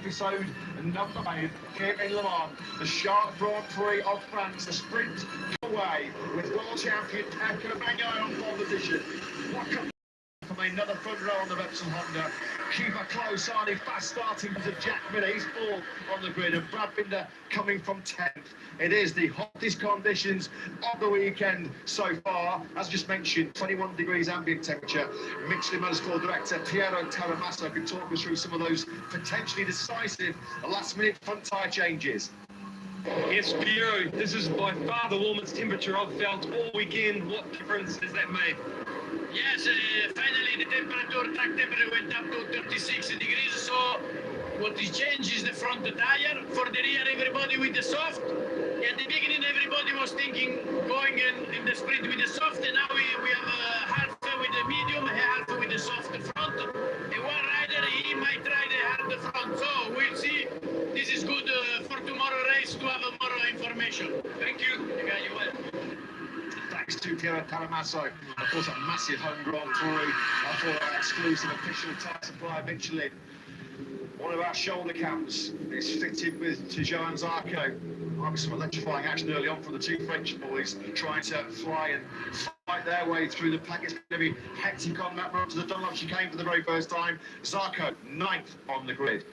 episode number 8 here in Lemans, the Shark Grand Prix of France, the sprint away with world champion Pecco Bagnaia on pole position. What comes from another front row on the Repsol Honda. Keep a close eye, fast starting to Jack Miller, he's 4th on the grid, and Brad Binder coming from 10th. It is the hottest conditions of the weekend so far. As just mentioned, 21 degrees ambient temperature. Michelin Motorsport director Piero Taramasso can talk us through some of those potentially decisive last-minute front tyre changes. Yes, Piero, this is by far the warmest temperature I've felt all weekend. What difference has that made? Yes, finally the track temperature went up to 36 degrees, so what is changed is the front tire. For the rear, everybody with the soft. At the beginning, everybody was thinking going in the sprint with the soft, and now we have half with the medium, half with the soft front. And one rider, he might ride the hard front, so we'll see. This is good for tomorrow race to have more information. Thank you. You're welcome. Thanks to Piero Taramasso. Of course, a massive home Grand Prix for our exclusive official tyre supplier, Michelin. One of our shoulder cams is fitted with Johan Zarco. Might be some electrifying action early on from the two French boys trying to fly and fight their way through the pack. It's going to be hectic on that run to the Dunlop chicane for the very first time. Zarco, 9th on the grid.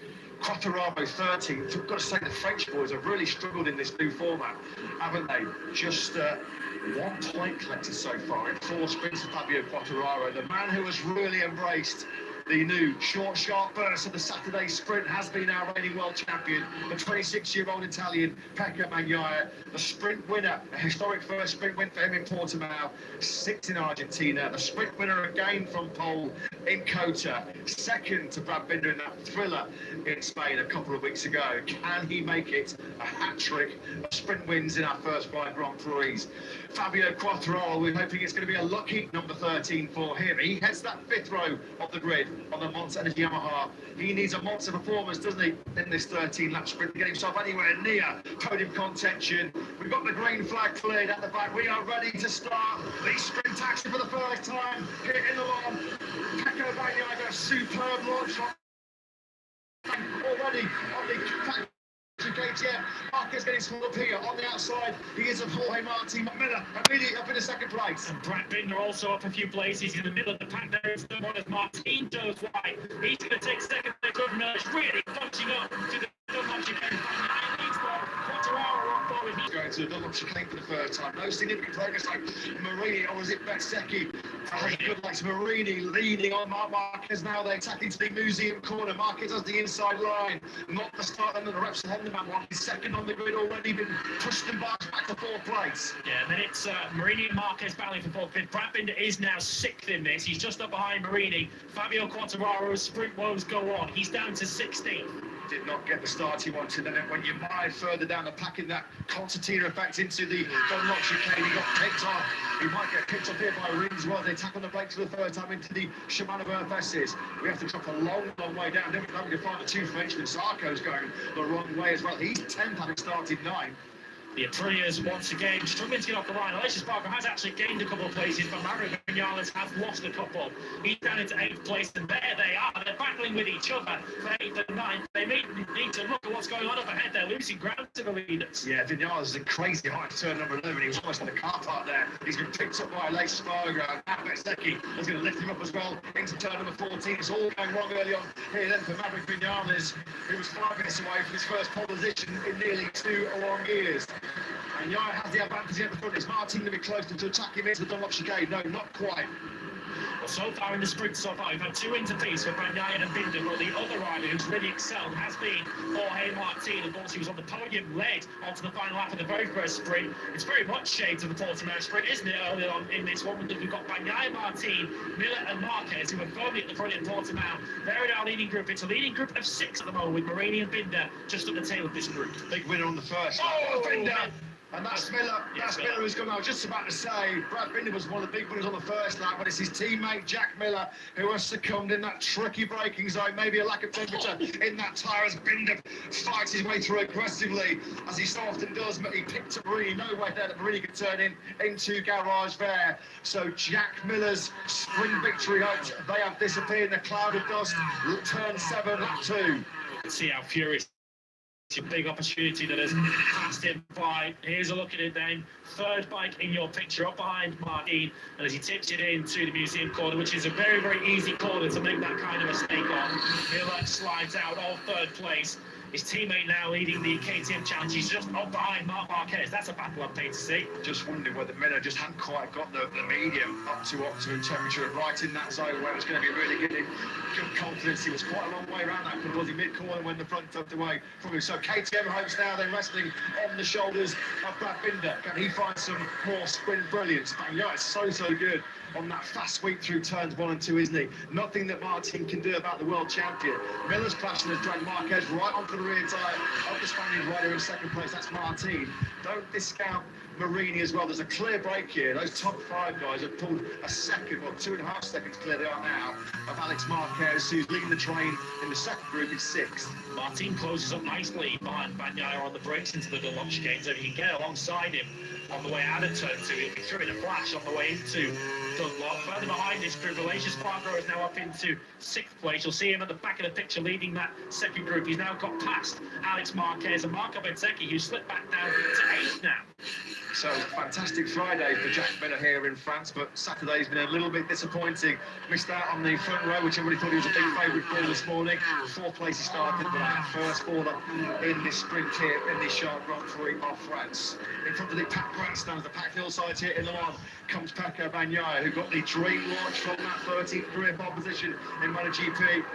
Quartararo, 13th. I've got to say the French boys have really struggled in this new format, haven't they? Just 1 point collected so far in 4 sprints for Fabio Quartararo, the man who has really embraced the new short, sharp burst of the Saturday sprint, has been our reigning world champion, the 26-year-old Italian Pecco Bagnaia, the sprint winner, a historic first sprint win for him in Portimao, 6th in Argentina, the sprint winner again from pole in Cota, 2nd to Brad Binder in that thriller in Spain a couple of weeks ago. Can he make it a hat-trick of sprint wins in our first 5 Grand Prix? Fabio Quartararo, we're hoping it's going to be a lucky number 13 for him. He heads that 5th row of the grid on the Monza Energy Yamaha. He needs a monster performance, doesn't he, in this 13-lap sprint to get himself anywhere near podium contention. We've got the green flag cleared at the back. We are ready to start the sprint action for the first time here in the lawn. Pecco Bagnaia, a superb launch already on the KTM. Marquez getting small up here on the outside. He is a Jorge Martin. Miller immediately up in the 2nd place. And Brad Binder also up a few places in the middle of the pack. There is the one as Martin goes wide. He's going to take 2nd. Miller's really punching up to the Dunlop chicane. He's going to the Dunlop chicane for the first time. No significant progress like Marini, or was it Bezzecchi? Good likes Marini leading on Marquez now. They're attacking to the museum corner. Marquez has the inside line. Not the start under the Repsol Honda man one. He's 2nd on the grid already, been pushed and back to 4th place. Yeah, and then it's Marini and Marquez battling for 4th. Brad Binder is now 6th in this. He's just up behind Marini. Fabio Quartararo's sprint woes go on. He's down to 16th. Did not get the start he wanted, and then when you buy further down the pack in that concertina effect into the Dunlop chicane, he got picked off. He might get picked up here by Rins as well. They tackle the brakes for the 3rd time into the Shimano Verfesses. We have to drop a long, long way down. Then we're having to find the 2 Frenchmen. Zarco's going the wrong way as well. He's 10th, having started 9th. The Aprilias once again struggling to get off the line. Alexis Barker has actually gained a couple of places, but Mario Vinales has lost a couple. He's down into 8th place, and there they are. They're battling with each other for 8th and 9th. They need to look at what's going on up ahead. They're losing ground to the leaders. Yeah, Vinales is a crazy high turn number 11. He was almost in the car park there. He's been picked up by Alexis Barker. Bezzecchi is going to lift him up as well into turn number 14. It's all going wrong early on here then for Maverick Vinales, who was 5 minutes away from his first pole position in nearly 2 long years. And Yaya has the advantage at the front. Is Martin going to be close to attack him into the Dunlop chicane? No, not quite. Well, so far in the sprint so far, we've had 2 interpeats for Bagnaia and Binder, but the other rider who's really excelled has been Jorge Martin. Of course, he was on the podium, led onto the final lap of the very first sprint. It's very much shades of the Portimao sprint, isn't it, early on in this one? We've got Bagnaia, Martin, Miller and Marquez, who are firmly at the front in Portimao. They're in our leading group. It's a leading group of 6 at the moment, with Marini and Binder just at the tail of this group. Big winner on the first lap. Oh, Binder! And that's Miller. That's Miller who's come out. I was just about to say, Brad Binder was one of the big winners on the first lap, but it's his teammate Jack Miller who has succumbed in that tricky braking zone. Maybe a lack of temperature in that tyre as Binder fights his way through aggressively, as he so often does. But he picked up Marini, no way there that Marini could turn into garage there. So Jack Miller's sprint victory hopes, they have disappeared in a cloud of dust. Turn 7, lap 2. See how furious. It's a big opportunity that has passed him by. Here's a look at it then. Third bike in your picture up behind Martin, and as he tips it into the museum corner, which is a very, very easy corner to make that kind of mistake on. Miller slides out of third place. His teammate now leading the KTM challenge. He's just up behind Marc Marquez. That's a battle I'd pay to see. Just wondering whether Miller just hadn't quite got the medium up to optimum temperature, right in that zone where it was going to be really good confidence. He was quite a long way around that because he mid-corner when the front tucked away from him. So KTM hopes now they're resting on the shoulders of Brad Binder. Can he find some more sprint brilliance? Yeah, it's so good on that fast sweep through turns 1 and 2, isn't he? Nothing that Martin can do about the world champion. Miller's passion has dragged Marquez right onto the rear tyre of the Spaniard rider in second place. That's Martin. Don't discount Marini as well. There's a clear break here. Those top 5 guys have pulled a second, or 2.5 seconds clear they are now, of Alex Marquez, who's leading the train in the second group in 6th. Martin closes up nicely behind Bagnaia on the brakes into the Dunlop chicane, so he can get alongside him on the way out of turn 2. He'll be through in a flash on the way into Dunlop. Further behind this group, Malaysia Spargo is now up into 6th place. You'll see him at the back of the picture leading that second group. He's now got past Alex Marquez and Marco Bezzecchi, who slipped back down to 8th now. So, fantastic Friday for Jack Miller here in France, but Saturday's been a little bit disappointing. Missed out on the front row, which everybody thought he was a big favourite for this morning. 4th place he started, but that first faller in this sprint here in the Sharp Grand Prix of France. In front of the packed grandstands, the packed hillsides here in Lemans, comes Pecco Bagnaia, who got the dream launch from that 13th career pole position in MotoGP.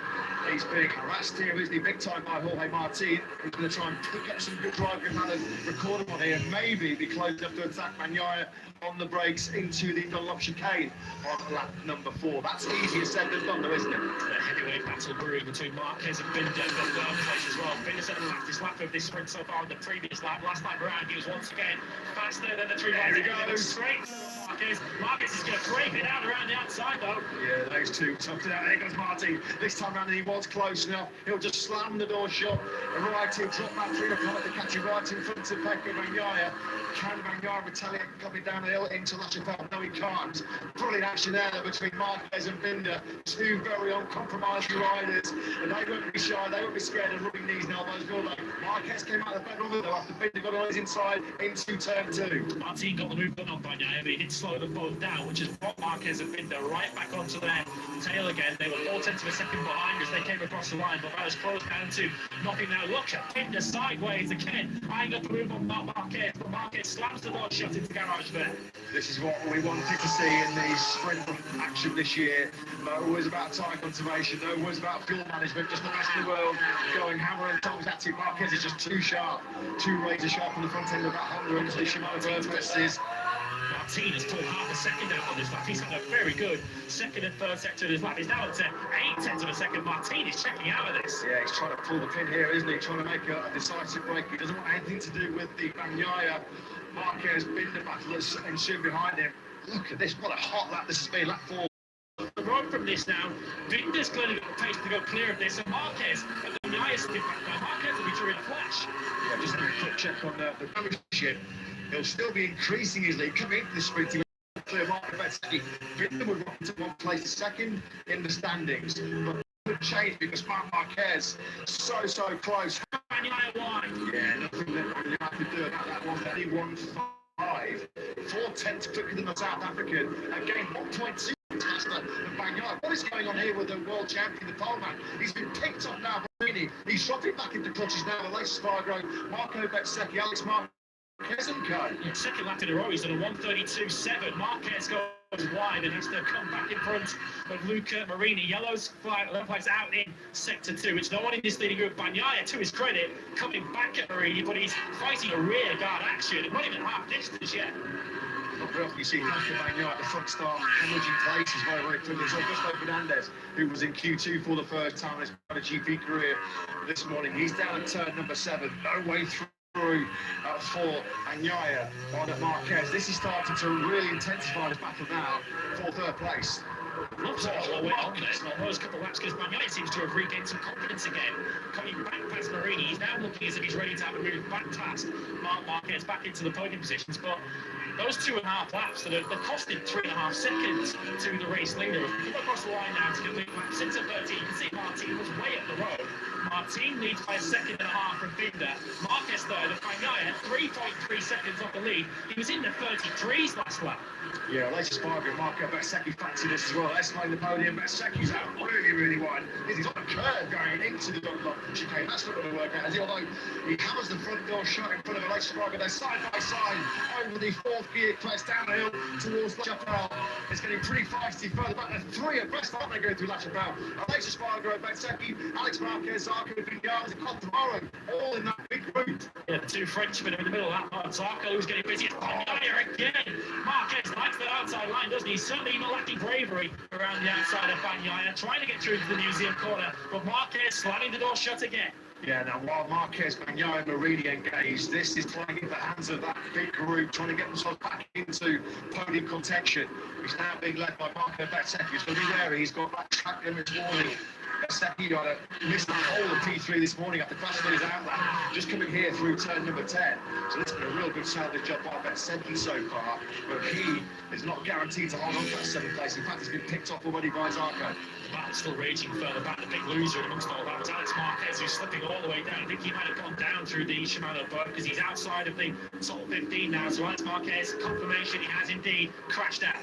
He's being harassed here, isn't he, big time by Jorge Martin, who's going to try and pick up some good driving and record him on here, and maybe be close enough to attack Bagnaia on the brakes into the Dunlop chicane on lap number 4. That's easier said than done, though, isn't it? The heavyweight battle brewing between Marquez and Binder got third place as well. Binder set the fastest lap of this sprint so far in the previous lap. Last time around, he was once again faster than the 3 riders. He goes straight to Marquez. Marquez is going to break it out around the outside, though. Yeah, those two toughed it out. There goes Martin. This time around, he was close enough. He'll just slam the door shut. Right in, drop that 3 o'clock to catch him right in front of Pecco Bagnaia. Can Bagnaia retaliate coming down the hill into La Chapelle? No, he can't. Brilliant action there between Marquez and Binder. 2 very uncompromising riders. And they won't be shy. They won't be scared of rubbing knees and elbows, will they? Marquez came out of the bedroom though after Binder got on his inside into turn 2. Martin got the move done on Bagnaia, but he did slow them both down, which has brought Marquez and Binder right back onto their tail again. They were 4/10 of a second behind as they came across the line, but that was closed down to nothing now. Look at Binder sideways again, eyeing up the move on Marquez, but Marquez slams the door shut into the garage there. This is what we wanted to see in the sprint action this year. No worries about tyre conservation, no worries about fuel management, just the rest of the world going hammer and tongs at it. Marquez is just too sharp, too razor sharp on the front end of that Honda into the Shimano vertices. Martin has pulled half a second out on this lap. He's had a very good second and third sector of his lap. He's now up to 8/10 of a second. Martin is checking out of this. Yeah, he's trying to pull the pin here, isn't he? Trying to make a decisive break. He doesn't want anything to do with the Bagnaia Marquez Binder battle that's ensuing behind him. Look at this, what a hot lap this has been, lap 4. The road from this now, Binder's clearly got the pace to go clear of this, and Marquez and Bagnaia still back now. Marquez will be through in a flash. Yeah, just having a quick check on the damage sheet. He'll still be increasing his lead coming into the sprint. He will clear Marco Bezzecchi. Binder would rock into 1 place second in the standings, but it would change because Marc Marquez so close. Bagnaia wide. Yeah, nothing that Bagnaia could do about that one. He won 5. 4/10 quicker than the South African. Again, 1.2 faster than Bagnaia. What is going on here with the world champion, the poleman? He's been picked up now. He's dropping back into clutches now. The Lace Spargo, Marco Bezzecchi, Alex Marquez and co. Second lap in a row, he's done a 1:32.7. Marquez goes wide and has to come back in front of Luca Marini. Yellow's flags out in sector 2. It's no one in this leading group. Bagnaia, to his credit, coming back at Marini, but he's fighting a rear guard action. Not even half distance yet. Not very often you see Pecco Bagnaia at the front start, hemorrhaging places very quickly. So Augusto Fernandez, who was in Q2 for the first time in his GP career this morning, he's down at turn number 7. No way through for Bagnaia on at Marquez. This is starting to really intensify this battle now for 3rd place. Looks like a way on this, not those couple of laps, because Bagnaia seems to have regained some confidence again. Coming back past Marini, he's now looking as if he's ready to have a move back past Marquez back into the podium positions, but those 2.5 laps that have costed 3.5 seconds to the race leader. If we come across the line now to complete lap 6 of 13, you can see Martin was way up the road. Martin leads by a second and a half from Binder. Marquez third, and Bagnaia 3.3 seconds off the lead. He was in the 33s last lap. Yeah, latest Marco Bezzecchi fancy this as well. Escalading the podium, Bezzecchi's out really wide. He's on a curve going into the Dunlop chicane. That's not going to work out, as he, although he hammers the front door shut in front of a latest Marco. They're side by side over the fourth gear place down the hill towards La Chapelle. It's getting pretty feisty further back. They're three abreast, aren't they, going through La Chapelle? Latest Marco Bezzecchi, Alex Marquez, Zarco, Vinales, and Quattraro, all in that big group. Yeah, two Frenchmen in the middle of that. Zarco, who's getting busy. Bagnaia again. Marquez likes that outside line, doesn't he? Certainly not lacking bravery around the outside of Bagnaia, trying to get through to the museum corner, but Marquez slamming the door shut again. Yeah, now while Marquez, Bagnaia and Marini engaged, this is playing in the hands of that big group, trying to get themselves back into podium contention. He's now being led by Marco Bezzecchi, who's going to be wary. He's got that track limits warning. Bezzecchi missed the whole of P3 this morning after crashing his outlet, just coming here through turn number 10. So this has been a real good salvage job by Bezzecchi so far, but he is not guaranteed to hold on to that 7th place. In fact, he's been picked off already by Zarco. The battle's still raging further back. The big loser amongst all that was Alex Marquez, who's slipping all the way down. I think he might have gone down through the Shimano boat because he's outside of the top 15 now. So Alex Marquez, confirmation he has indeed crashed out.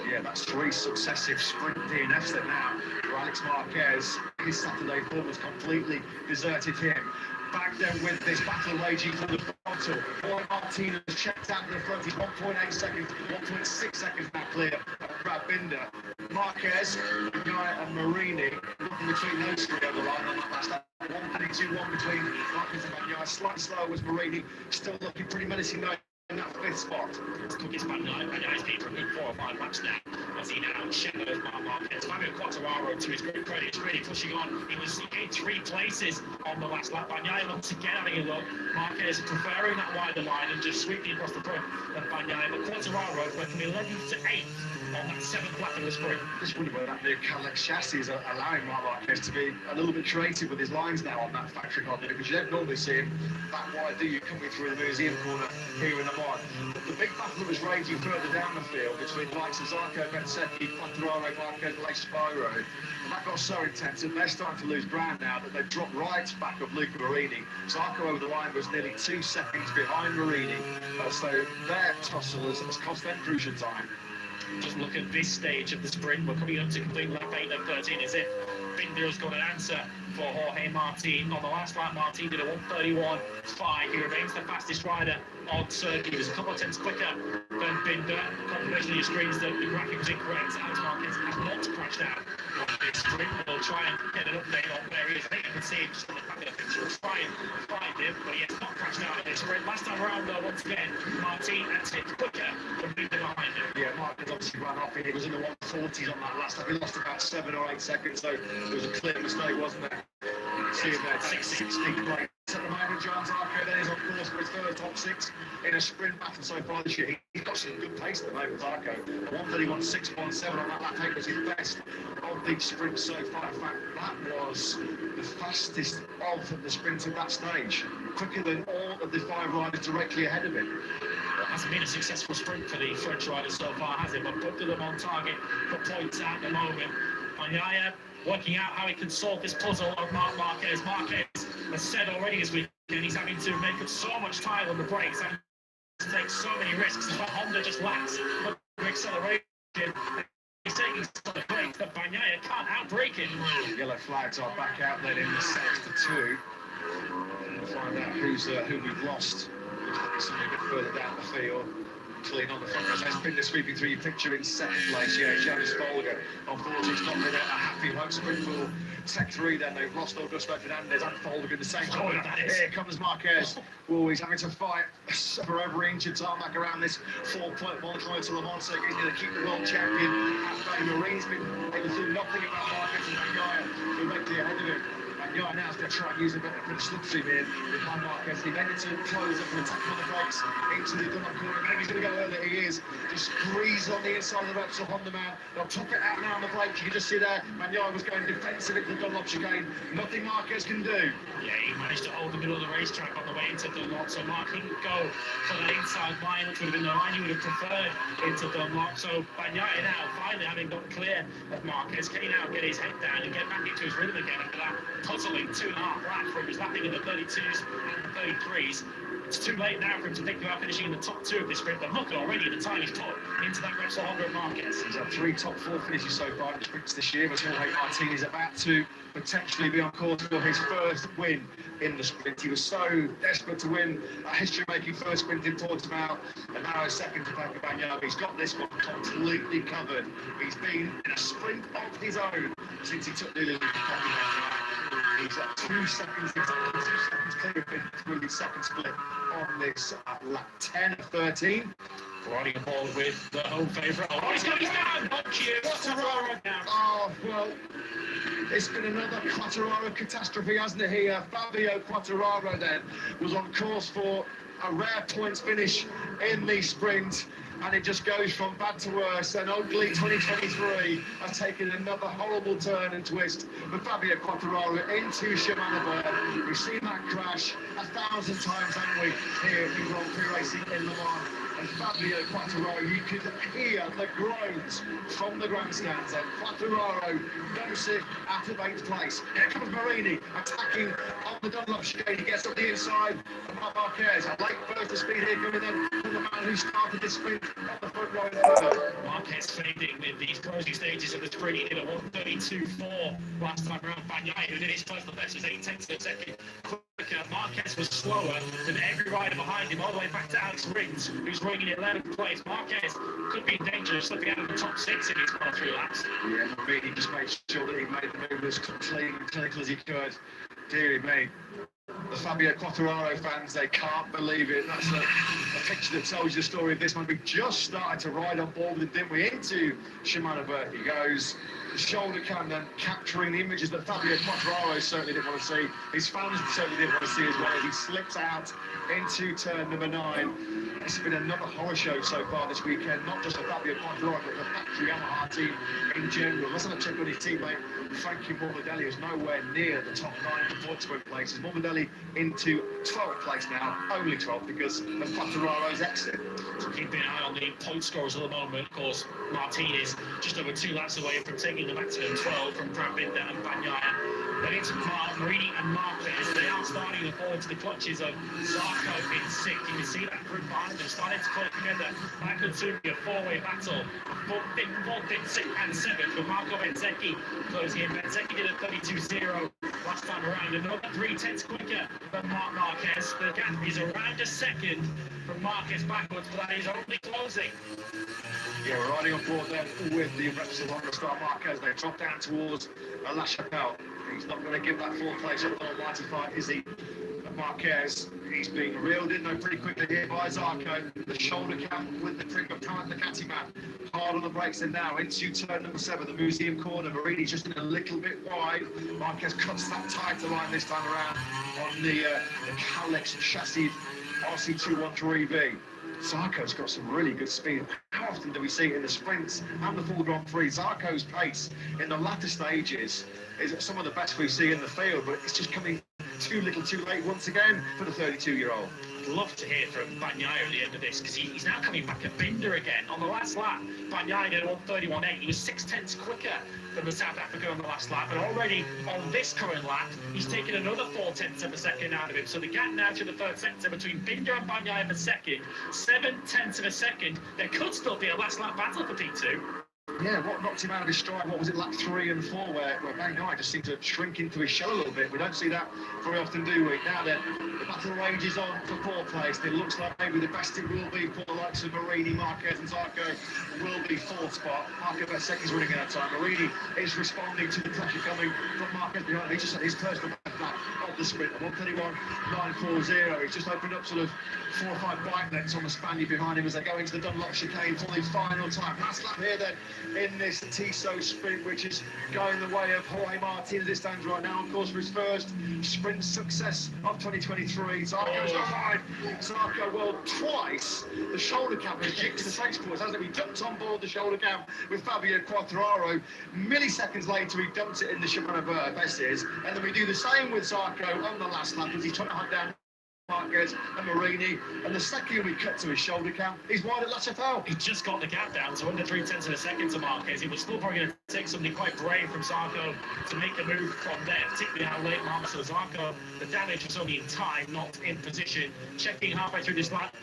Yeah, that's 3 successive sprint DNFs there now for Alex Marquez. His Saturday form has completely deserted him. Back then with this battle raging for the bottle. Boy Martin has checked out to the front. He's 1.8 seconds, 1.6 seconds now clear of Brad Binder. Marquez, Bagnaia and Marini, looking between those three on the line on that last lap. 1.2-1 between Marquez and Bagnaia. Slightly slower was Marini, still looking pretty menacing though in that 5th spot. Cookies Bagnaia. Bagnaia's been for a good 4 or 5 laps now, as he now shepherds Marquez. Fabio Quattraro, to his great credit, is really pushing on. He gained 3 places on the last lap. Bagnaia once again having a look. Marquez preferring that wider line and just sweeping across the front of Bagnaia. But Quattraro went from 11th to 8th on that 7th lap of the sprint. Just wonder whether that new Cadillac chassis is allowing Marc Marquez to be a little bit creative with his lines now on that factory car, because you don't normally see him that wide, do you, coming through the museum corner here in the mod. The big battle that was raging further down the field between the likes of Zarco, Bezzecchi, Quattraro, Marquez, and Spyro, and that got so intense that they're starting to lose ground now that they've dropped right back of Luca Marini. Zarco over the line was nearly 2 seconds behind Marini, so their tussle has cost them crucial time. Just look at this stage of the sprint. We're coming up to complete lap 8 of 13 as if Binder's got an answer for Jorge Martin. On the last lap, Martin did a 1:31.5. He remains the fastest rider on circuit. He was a couple of tenths quicker than Binder. Confirmation on your screens that the graphic was incorrect. Alex Marquez has not crashed out on this sprint. We'll try and get an update on where he is. I think you can see him just on the back of the picture. We'll try and find him, but he has not crashed out on this sprint. Last time around, though, once again, Martin and tipped quicker than Binder behind him. Yeah, Marquez obviously ran off. He was in the 140s on that last lap. He lost about 7 or 8 seconds, so it was a clear mistake, wasn't there? See him there, 16th place at the moment. John Zarco then is on course for his first top 6 in a sprint battle so far this year. He's got some good pace at the moment, Zarco. 1:31.617 on that lap take was his best of the sprint so far. In fact, that was the fastest of the sprint at that stage. Quicker than all of the 5 riders directly ahead of him. It hasn't been a successful sprint for the French riders so far, has it? But both of them on target for points at the moment. Bagnaia working out how he can solve this puzzle of Marc Marquez. Marquez has said already this weekend he's having to make up so much time on the brakes, having to take so many risks. But Honda just lacks acceleration. He's taking some brakes that Bagnaia can't outbrake him. Yellow flags are back out then in the sector 2. We'll find out who we've lost. Something a bit further down the field. Clean on the front. There's Binder sweeping through your picture in 2nd place. Yeah, Jonas Folger. Unfortunately, it's not been a happy home sprint for Tech 3 then. They've lost Augusto Fernandez and Folger in the same corner. Here comes Marquez. Oh, he's having to fight for every inch of tarmac around this 4-point Moto Lemans circuit. He's going to keep the world champion. Marini's been able to do nothing about Marquez and Bagnaia directly ahead of him. Bagnaia now is going to try and use a bit of slipstream here behind Marquez. He needed to close up and attack on the brakes into the Dunlop corner. Maybe he's going to go earlier. He is. Just squeeze on the inside of the ropes of Honda man. They'll top it out now on the brake. You can just see there, Bagnaia was going defensive into the Dunlop chicane. Nothing Marquez can do. Yeah, he managed to hold the middle of the racetrack on the way into Dunlop, so Mark couldn't go for that inside line, which would have been the line he would have preferred into Dunlop. So Bagnaia now, finally having got clear of Marquez, can he now get his head down and get back into his rhythm again after that puzzling 2.5 laps where he was lapping in the 32s and the 33s. It's too late now for him to think about finishing in the top 2 of this sprint, but look already at the time he's put into that Repsol Honda Marquez. He's had 3 top 4 finishes so far in the sprints this year, but Jorge Martin is about to potentially be on course for his first win in the sprint. He was so desperate to win a history-making first sprint in Portimao, and now a second to Pecco Bagnaia. He's got this one completely covered. He's been in a sprint of his own since he took the lead. He's at 2 seconds, exactly 2 seconds clear of him through the second split on this lap 10 of 13. Riding a ball with the home favourite. Oh, he's got his down! Quartararo now. Oh, well, it's been another Quartararo catastrophe, hasn't it here? Fabio Quartararo then was on course for a rare points finish in the sprint, and it just goes from bad to worse. And ugly 2023 has taken another horrible turn and twist for Fabio Quartararo into Shimano. We've seen that crash 1,000 times, haven't we, here in Grand Prix racing in Le Mans. And Fabio Quartararo, you could hear the groans from the grandstands. And Quartararo knows it out of 8th place. Here comes Marini attacking on the Dunlop chicane. He gets up the inside of Marquez. A late burst of speed here coming in from the man who started this sprint on the front row. Marquez fading in these closing stages of the sprint. He did a 1:32.4 last time around. Bagnaia, who did his personal best, was 8/10 of a second quicker. Marquez was slower than every rider behind him, all the way back to Alex Rins, who's running in 11th place. Marquez could be in danger of slipping out of the top 6 in his final 3 laps. Yeah, Marini just made sure that he made the move as clean and clinical as he could. Deary me. The Fabio Quartararo fans, they can't believe it. That's a picture that tells you the story of this man. We just started to ride on board with him, didn't we, into Shimano. He goes, the shoulder cam then capturing the images that Fabio Quartararo certainly didn't want to see. His fans certainly didn't want to see as well, as he slips out into turn number 9. It's been another horror show so far this weekend, not just for Fabio Quartararo, but the factory Yamaha team in general. Let's have a check on his teammate, Frankie Morbidelli, who's nowhere near the top 9 for Portugal places. Morbidelli into 12th place now, only 12th because of Quartararo's exit. So keeping an eye on the point scores at the moment. Of course, Martinez just over 2 laps away from taking the maximum 12 from Brad Binder and Bagnaia. Then it's Marini and Marquez. They are starting to fall into the clutches of Zarco in 6th. You can see that group behind them starting to pull together. That could soon be a 4-way battle. 4th, 6th and 7th for Marco Bezzecchi closing in. Bezzecchi did a 32.0 last time around. Another 3/10 quicker than Marc Marquez. The gap is around a second from Marquez backwards, but that is only closing. Yeah, we're riding on board then with the Repsol Honda Star Marquez. They drop down towards La Chapelle. He's not going to give that 4th place up the almighty fight, is he? Marquez, he's being reeled in though pretty quickly here by Zarco. The shoulder cam with the trick of coming the catty man. Hard on the brakes and now into turn number 7, the museum corner. Marini's just in a little bit wide. Marquez cuts that tighter line this time around on the Kalex chassis RC213V. Zarco's got some really good speed. How often do we see it in the sprints and the full Grand Prix? Zarco's pace in the latter stages is some of the best we see in the field, but it's just coming too little too late once again for the 32-year-old. I'd love to hear from Bagnaia at the end of this, because he's now coming back at Binder again. On the last lap, Bagnaia did a 1:31.8. He was 6/10 quicker than the South African on the last lap, but already on this current lap, he's taken another 4/10 of a second out of him. So the gap now to the 3rd sector between Binder and Bagnaia for second, 7/10 of a second. There could still be a last lap battle for P2. Yeah, what knocked him out of his stride? What was it, lap 3 and 4, where Bagnaia just seemed to shrink into his shell a little bit? We don't see that very often, do we? Now then, the battle rages on for 4th place. It looks like maybe the best it will be for the likes of Marini, Marquez and Zarco will be 4th spot. Marco Bezzecchi's winning at that time. Marini is responding to the pressure coming from Marquez behind. He just had his personal lap of the sprint, 1:31.940. He's just opened up sort of 4 or 5 bike lengths on the Spaniard behind him as they go into the Dunlop chicane for the final time. Last lap here then in this Tissot sprint, which is going the way of Jorge Martin as it stands right now, of course, for his first sprint success of 2023. Zarco's behind. Zarco, well, twice the shoulder cap has jigged the track sports, hasn't he? He dumped on board the shoulder cap with Fabio Quartararo. Milliseconds later, he dumps it in the Shimano Besses. And then we do the same with Zarco on the last lap as he's trying to hunt down Marquez and Marini, and the second we cut to his shoulder cam, he's wide at Lachapelle. He just got the gap down to under 3/10 of a second to Marquez. He was still probably going to take something quite brave from Zarco to make the move from there, particularly how late Marcus. So Zarco, the damage was only in time, not in position. Checking halfway through this lap,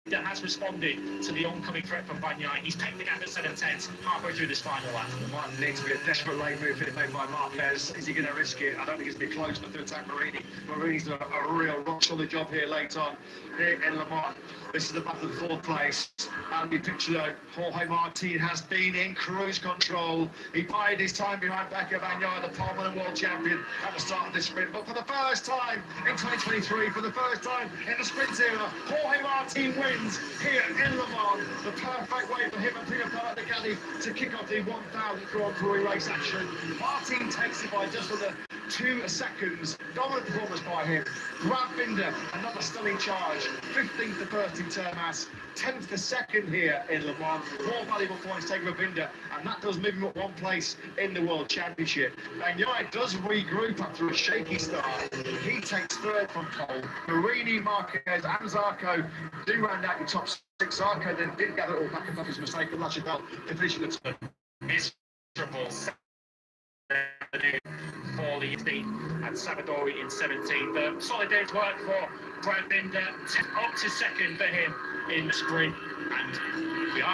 that has responded to the oncoming threat from Bagnaia. He's taken the gap at 7/10 halfway through this final lap. There might need to be a desperate late move made by Marquez. Is he going to risk it? I don't think it's going to be close enough to attack Marini. Marini's done a real rock-solid job here late on here in Le Mans. This is the battle of fourth place. Andy Picciolo, Jorge Martin has been in cruise control. He bided his time behind Pecco Bagnaia, the pole winner world champion, at the start of this sprint. But for the first time in 2023, for the first time in the sprint era, Jorge Martin wins here in Le Mans. The perfect way for him and Pino Ducati to kick off the 1,000th Grand Prix race action. Martin takes it by just under 2 seconds. Dominant performance by him. Brad Binder, another stunning charge. 15th to first in Termas, 10th to second here in Le Mans. More valuable points taken for Binder, and that does move him up one place in the World Championship. Bagnaia does regroup after a shaky start. He takes third from pole. Marini, Marquez and Zarco do round out the top 6. Zarco then did gather it all back up his mistake at Lachapelle to finish in the top. Miserable for the 15th and Savadori in 17th. Solid day's work for Brad Binder, up to second for him in the sprint, and we are